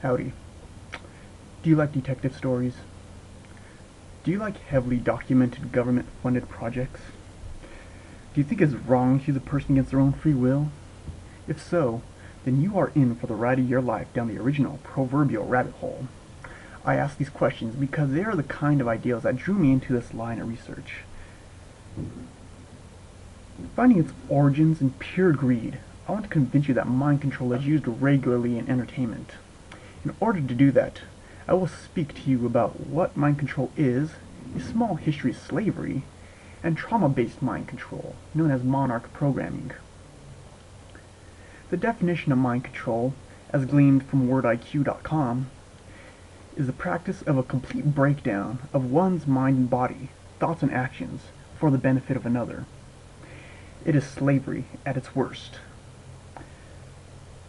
Howdy. Do you like detective stories? Do you like heavily documented government-funded projects? Do you think it's wrong to use a person against their own free will? If so, then you are in for the ride of your life down the original proverbial rabbit hole. I ask these questions because they are the kind of ideas that drew me into this line of research. Finding its origins in pure greed, I want to convince you that mind control is used regularly in entertainment. In order to do that, I will speak to you about what mind control is, a small history of slavery, and trauma-based mind control, known as monarch programming. The definition of mind control, as gleaned from wordiq.com, is the practice of a complete breakdown of one's mind and body, thoughts and actions, for the benefit of another. It is slavery at its worst.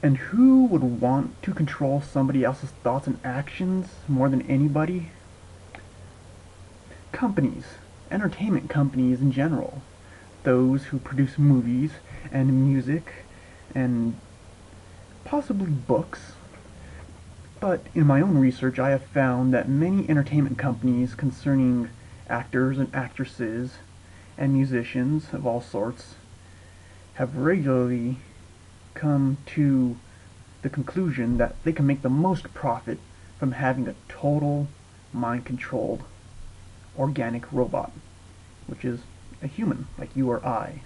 And who would want to control somebody else's thoughts and actions more than anybody? Companies, entertainment companies in general, those who produce movies and music and possibly books. But in my own research, I have found that many entertainment companies concerning actors and actresses and musicians of all sorts have regularly come to the conclusion that they can make the most profit from having a total mind-controlled organic robot, which is a human like you or I,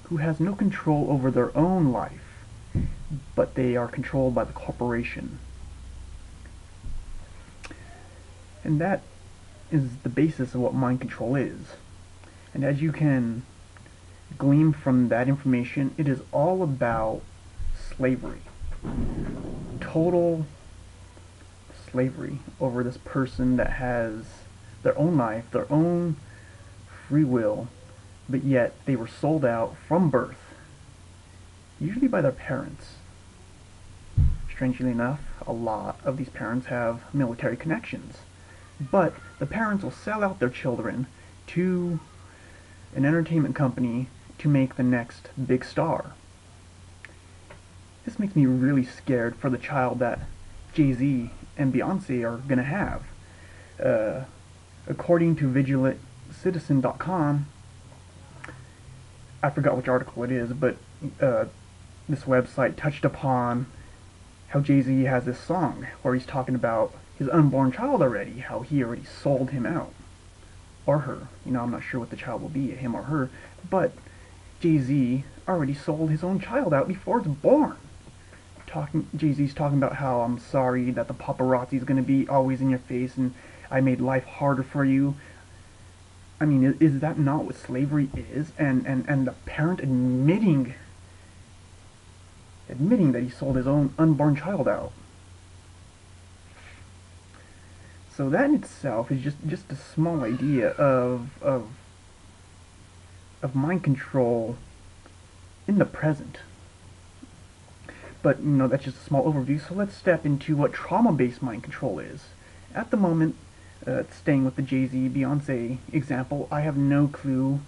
who has no control over their own life, but they are controlled by the corporation. And that is the basis of what mind control is. And as you can glean from that information, it is all about slavery. Total slavery over this person that has their own life, their own free will, but yet they were sold out from birth, usually by their parents. Strangely enough, a lot of these parents have military connections, but the parents will sell out their children to an entertainment company to make the next big star. This makes me really scared for the child that Jay-Z and Beyonce are gonna have. According to VigilantCitizen.com, I forgot which article it is, but this website touched upon how Jay-Z has this song where he's talking about his unborn child already, how he already sold him out. Or her. You know, I'm not sure what the child will be, him or her, but Jay-Z already sold his own child out before it's born. Jay-Z's talking about how I'm sorry that the paparazzi is going to be always in your face and I made life harder for you. I mean, is that not what slavery is? And the parent admitting that he sold his own unborn child out. So that in itself is just a small idea of mind control in the present. But, you know, that's just a small overview, so let's step into what trauma-based mind control is. At the moment, staying with the Jay-Z, Beyonce example, I have no clue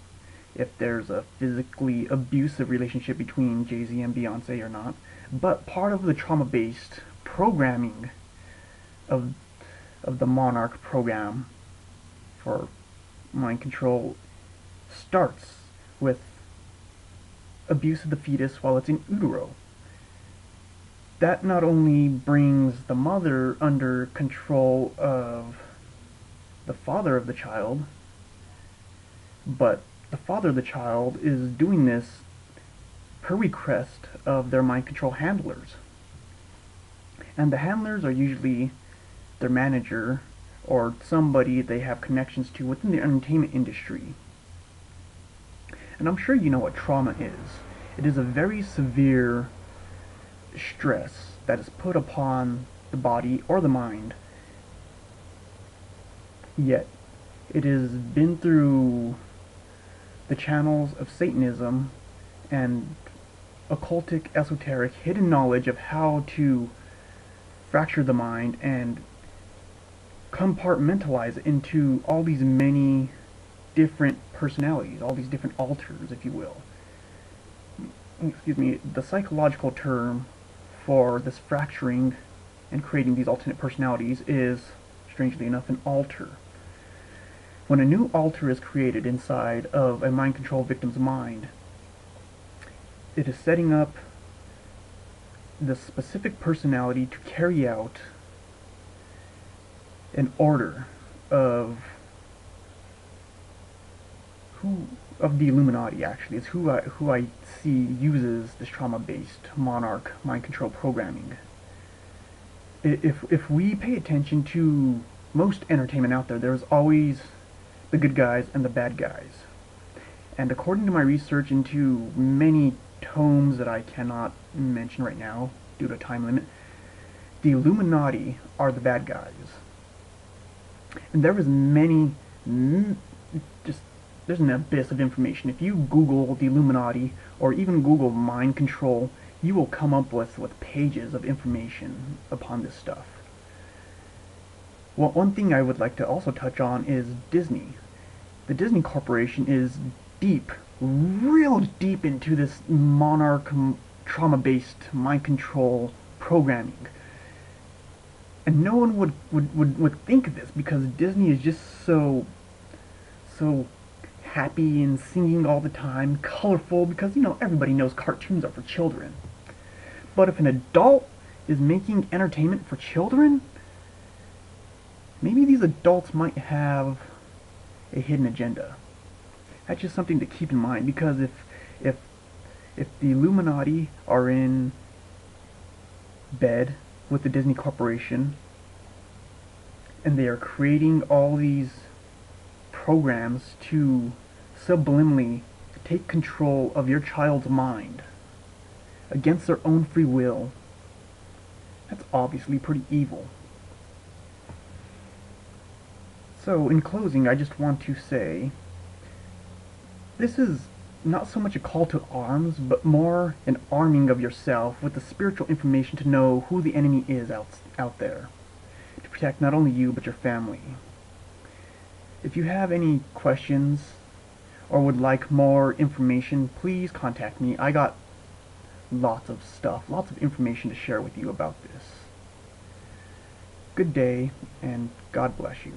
if there's a physically abusive relationship between Jay-Z and Beyonce or not, but part of the trauma-based programming of the Monarch program for mind control starts with abuse of the fetus while it's in utero. That not only brings the mother under control of the father of the child, but the father of the child is doing this per request of their mind control handlers. And the handlers are usually their manager or somebody they have connections to within the entertainment industry. And I'm sure you know what trauma is. It is a very severe stress that is put upon the body or the mind, yet it has been through the channels of Satanism and occultic, esoteric, hidden knowledge of how to fracture the mind and compartmentalize it into all these many different personalities, all these different alters, if you will. Excuse me, the psychological term for this fracturing and creating these alternate personalities is, strangely enough, an alter. When a new alter is created inside of a mind control victim's mind, it is setting up the specific personality to carry out an order of the Illuminati. Actually, is who I see uses this trauma-based monarch mind control programming. If we pay attention to most entertainment out there, there's always the good guys and the bad guys. And according to my research into many tomes that I cannot mention right now due to time limit, the Illuminati are the bad guys. And there is there's an abyss of information. If you Google the Illuminati or even Google mind control, you will come up with pages of information upon this stuff. Well, one thing I would like to also touch on is Disney. The Disney Corporation is deep, real deep into this monarch trauma-based mind control programming. And no one would think of this because Disney is just so happy and singing all the time, colorful, because, you know, everybody knows cartoons are for children. But if an adult is making entertainment for children, maybe these adults might have a hidden agenda. That's just something to keep in mind, because if the Illuminati are in bed with the Disney Corporation and they are creating all these programs to subliminally take control of your child's mind against their own free will, that's obviously pretty evil. So, in closing, I just want to say, this is not so much a call to arms, but more an arming of yourself with the spiritual information to know who the enemy is out there, to protect not only you, but your family. If you have any questions, or would like more information, please contact me. I got lots of stuff, lots of information to share with you about this. Good day, and God bless you.